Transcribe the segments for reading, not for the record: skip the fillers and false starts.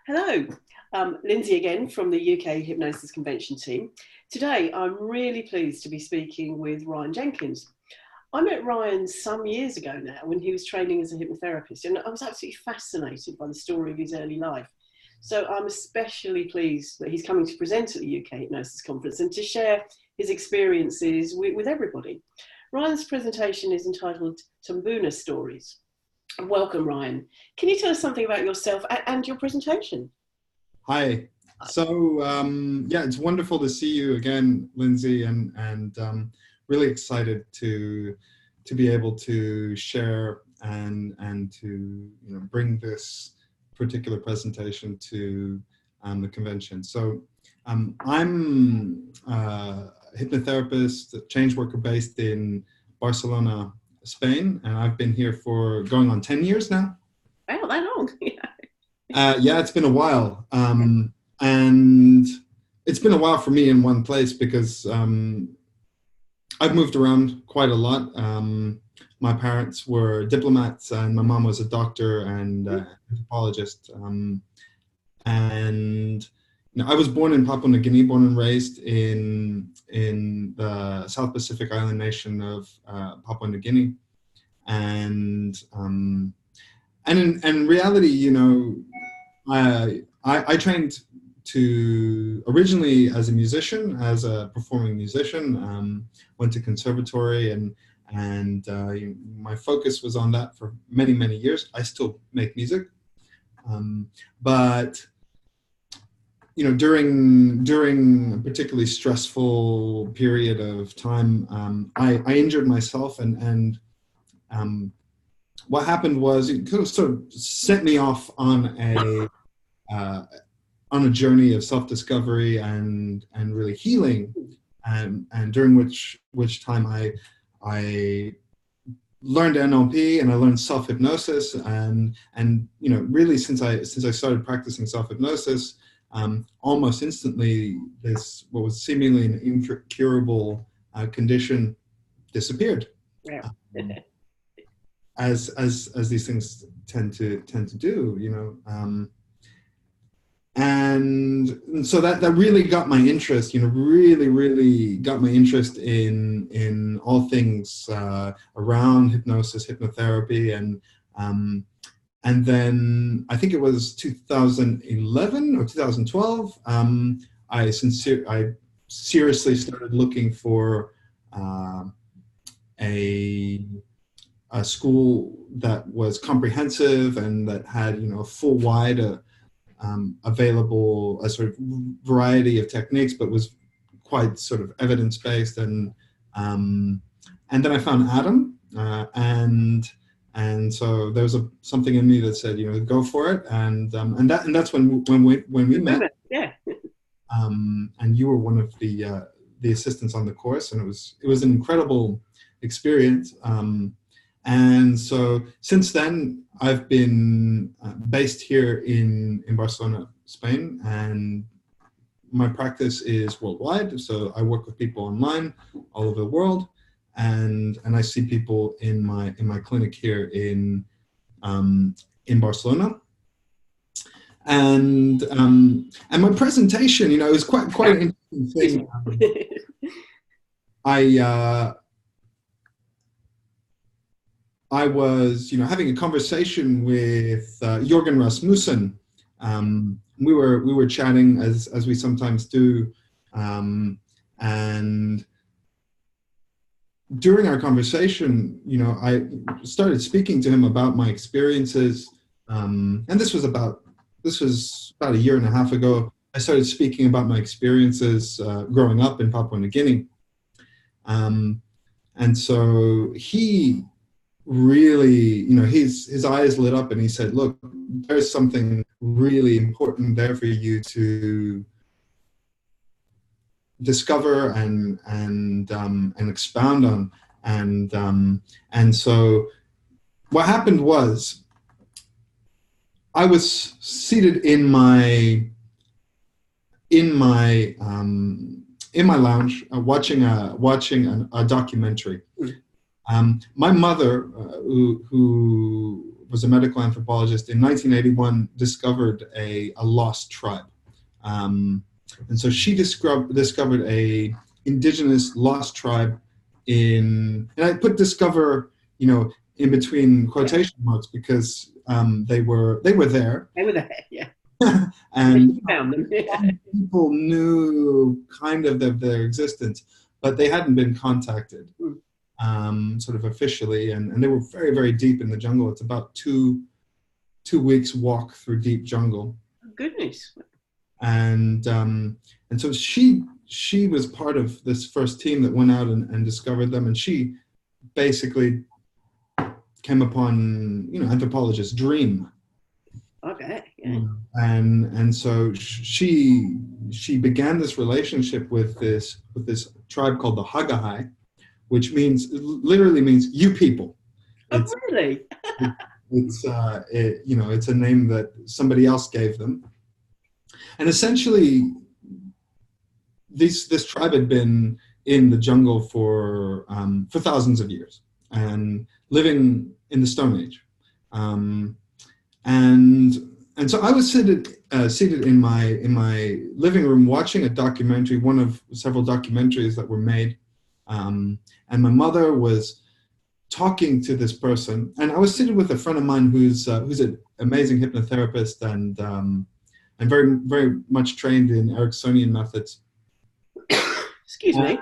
Hello, Lindsay again from the UK Hypnosis Convention team. Today, I'm really pleased to be speaking with Ryan Jenkins. I met Ryan some years ago now when he was training as a hypnotherapist, and I was absolutely fascinated by the story of his early life. So I'm especially pleased that he's coming to present at the UK Hypnosis Conference and to share his experiences with everybody. Ryan's presentation is entitled Tumbuna Stories. Welcome, Ryan. Can you tell us something about yourself and your presentation? Hi. So yeah, it's wonderful to see you again, Lindsay, and really excited to be able to share and to bring this particular presentation to the convention. So I'm a hypnotherapist, a change worker based in Barcelona, Spain, and I've been here for going on 10 years now. Wow, that long. Yeah, it's been a while. And it's been a while for me in one place because I've moved around quite a lot. My parents were diplomats and my mom was a doctor and anthropologist. And I was born in Papua New Guinea, born and raised in the South Pacific island nation of Papua New Guinea. And in reality, I trained originally as a musician, as a performing musician, went to conservatory and my focus was on that for many, many years. I still make music. But during a particularly stressful period of time, I injured myself, and what happened was it sort of sent me off on a journey of self-discovery and really healing, and during which time I learned NLP and I learned self-hypnosis, and really since I started practicing self-hypnosis, almost instantly what was seemingly an incurable condition disappeared. Yeah. As these things tend to do, and so that really got my interest, really got my interest in all things around hypnosis, hypnotherapy, and then I think it was 2011 or 2012. I seriously started looking for a school that was comprehensive and that had a full wide available a sort of variety of techniques, but was quite sort of evidence-based, and then I found Adam, and so there was something in me that said, go for it, and that's when we met. Yeah. And you were one of the assistants on the course, and it was an incredible experience. And so since then, I've been based here in Barcelona, Spain, and my practice is worldwide. So I work with people online all over the world, and I see people in my clinic here in Barcelona. And my presentation, is quite an interesting thing. I was, having a conversation with Jorgen Rasmussen. We were chatting as we sometimes do, and during our conversation, I started speaking to him about my experiences, and this was about a year and a half ago. I started speaking about my experiences growing up in Papua New Guinea, and so he really, his eyes lit up and he said, look, there's something really important there for you to discover and expound on. And so what happened was I was seated in my lounge watching a documentary. My mother, who was a medical anthropologist, in 1981 discovered a lost tribe. And so she discovered a indigenous lost tribe and I put discover, in between quotation marks because they were there. They were there, yeah. And you found them. some people knew kind of their existence, but they hadn't been contacted sort of officially, and they were very, very deep in the jungle. It's about two weeks walk through deep jungle. Oh, goodness. And so she was part of this first team that went out and discovered them, and she basically came upon anthropologist's dream. Okay. Yeah. And so she began this relationship with this tribe called the Hagahai, which literally means you people. Oh, really? It's it's a name that somebody else gave them. And essentially, this tribe had been in the jungle for thousands of years and living in the Stone Age. And so I was seated in my living room watching a documentary, one of several documentaries that were made. And my mother was talking to this person, and I was sitting with a friend of mine who's an amazing hypnotherapist and very, very much trained in Ericksonian methods. Excuse me.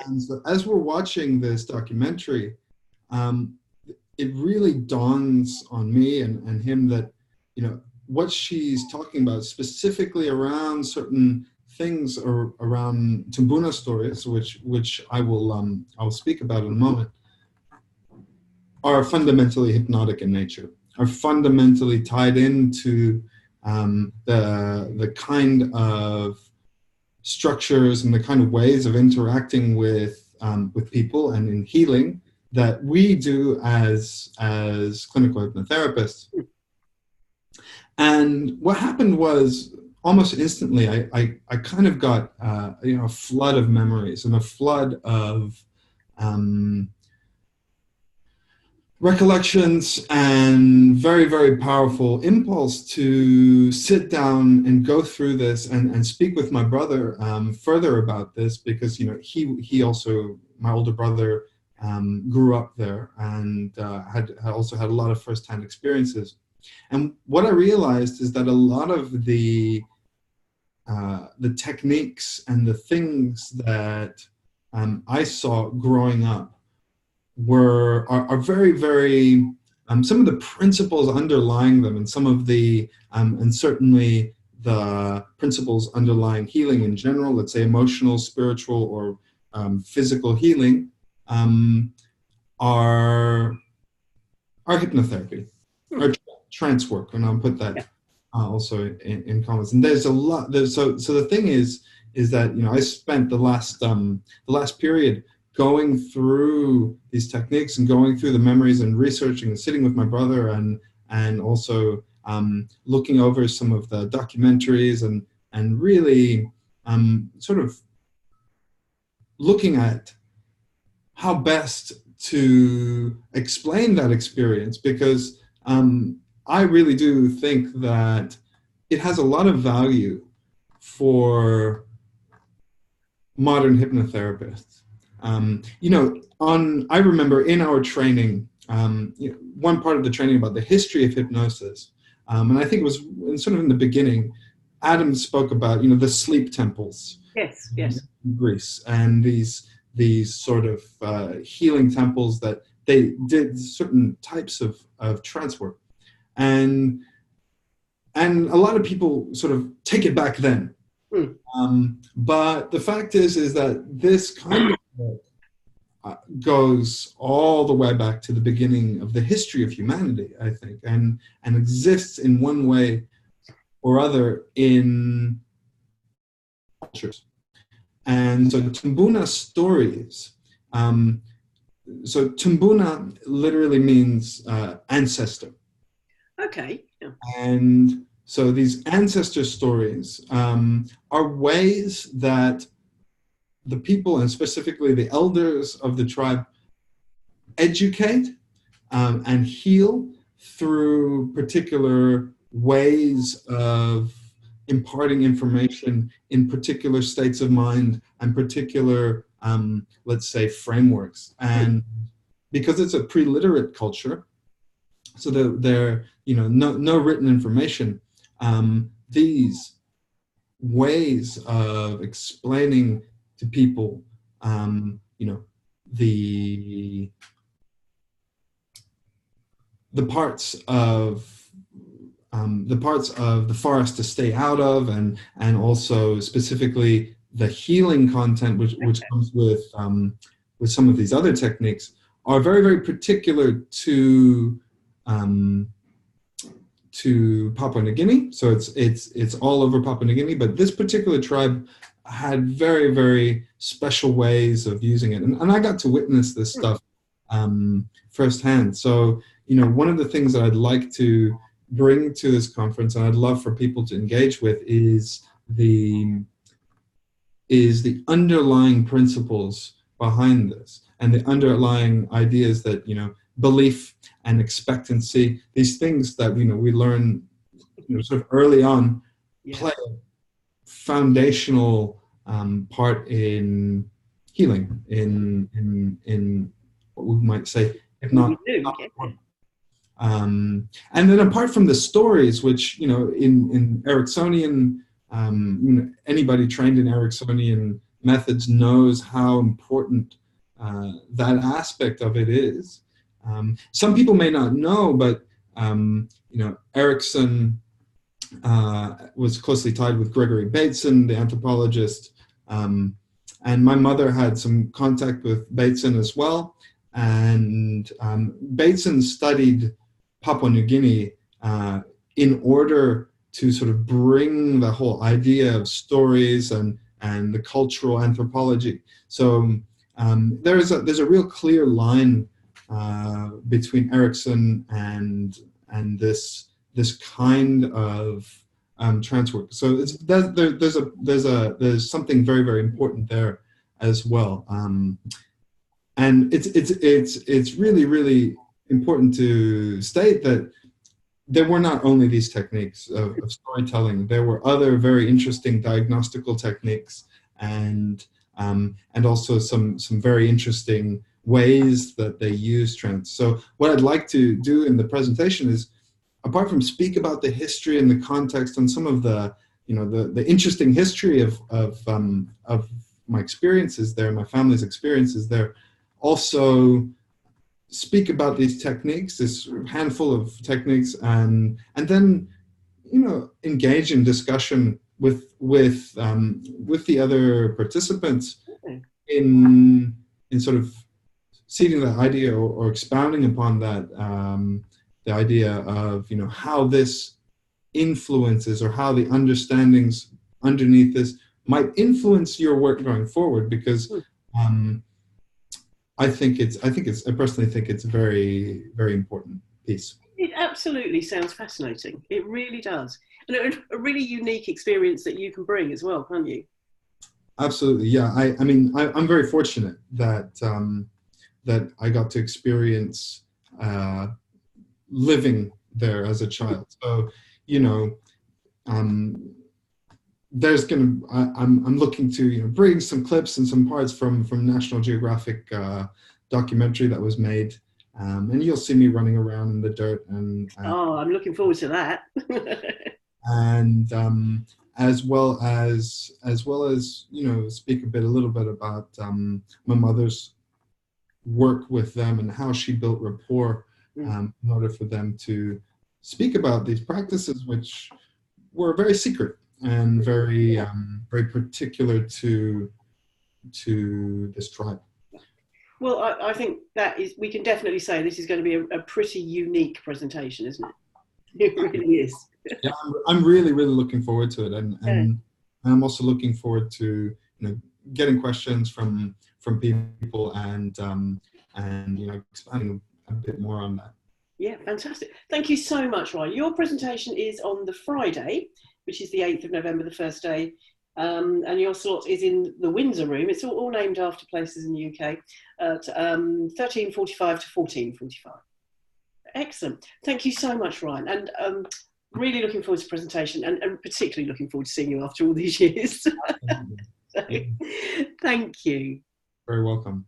And so as we're watching this documentary, it really dawns on me and him that, what she's talking about specifically around certain things or around Tumbuna Stories, which I'll speak about in a moment, are fundamentally hypnotic in nature, are fundamentally tied into the kind of structures and the kind of ways of interacting with people and in healing that we do as clinical hypnotherapists. And what happened was almost instantly, I kind of got a flood of memories and a flood of recollections and very, very powerful impulse to sit down and go through this and speak with my brother further about this, because he also, my older brother, grew up there and had also had a lot of firsthand experiences. And what I realized is that a lot of the techniques and the things that I saw growing up are very, very, some of the principles underlying them, and some of the, and certainly the principles underlying healing in general, let's say emotional, spiritual, or physical healing, are hypnotherapy, or trance work, and I'll put that also in comments. And there's a lot. So the thing is that I spent the last period going through these techniques and going through the memories and researching and sitting with my brother and also looking over some of the documentaries and really sort of looking at how best to explain that experience, because I really do think that it has a lot of value for modern hypnotherapists. I remember in our training, one part of the training about the history of hypnosis, and I think it was sort of in the beginning, Adam spoke about, the sleep temples. Yes. In Greece, and these sort of healing temples that they did certain types of trance work. And a lot of people sort of take it back then. But the fact is that this kind of work goes all the way back to the beginning of the history of humanity, I think, and exists in one way or other in cultures. And so Tumbuna Stories, so Tumbuna literally means ancestor. Okay. Yeah. And so these ancestor stories are ways that the people, and specifically the elders of the tribe, educate and heal through particular ways of imparting information in particular states of mind and particular, let's say, frameworks. And because it's a pre-literate culture, so there, no written information, these ways of explaining to people, the parts of the forest to stay out of, and also specifically the healing content, which comes with some of these other techniques, are very, very particular to Papua New Guinea. So it's all over Papua New Guinea, but this particular tribe had very, very special ways of using it, and I got to witness this stuff firsthand. So one of the things that I'd like to bring to this conference, and I'd love for people to engage with, is the underlying principles behind this, and the underlying ideas that, belief and expectancy, these things that we learn sort of early on, play a foundational part in healing, in what we might say, if not. And then apart from the stories, which, in Ericksonian, anybody trained in Ericksonian methods knows how important that aspect of it is. Some people may not know, but, Erickson was closely tied with Gregory Bateson, the anthropologist. And my mother had some contact with Bateson as well. And Bateson studied Papua New Guinea in order to sort of bring the whole idea of stories and the cultural anthropology. So there's a real clear line between Erickson and this kind of trance work. So there's something very, very important there as well. And it's really, really important to state that there were not only these techniques of storytelling. There were other very interesting diagnostical techniques, and also some very interesting ways that they use trance. So what I'd like to do in the presentation is, apart from speak about the history and the context and some of the the interesting history of my experiences there, my family's experiences there, also speak about these techniques, this handful of techniques, and then engage in discussion with the other participants in sort of seeding that idea or expounding upon that, the idea of how this influences, or how the understandings underneath this might influence your work going forward, because I personally think it's a very, very important piece. It absolutely sounds fascinating. It really does. And a really unique experience that you can bring as well, can't you? Absolutely, yeah. I mean, I'm very fortunate that that I got to experience living there as a child. So, I'm looking to bring some clips and some parts from National Geographic documentary that was made, and you'll see me running around in the dirt. And I'm looking forward to that. And as well as speak a little bit about my mother's work with them and how she built rapport in order for them to speak about these practices, which were very secret and very very particular to this tribe. Well, I think we can definitely say this is going to be a pretty unique presentation, isn't it? It really is. Yeah, I'm really, really looking forward to it, and I'm also looking forward to getting questions from people and expanding a bit more on that. Yeah, fantastic. Thank you so much, Ryan. Your presentation is on the Friday, which is the 8th of November, the first day, and your slot is in the Windsor Room. It's all named after places in the UK, at 13:45 to 14:45. Excellent. Thank you so much, Ryan. And really looking forward to the presentation, and particularly looking forward to seeing you after all these years. So, Yeah. thank you. Very welcome.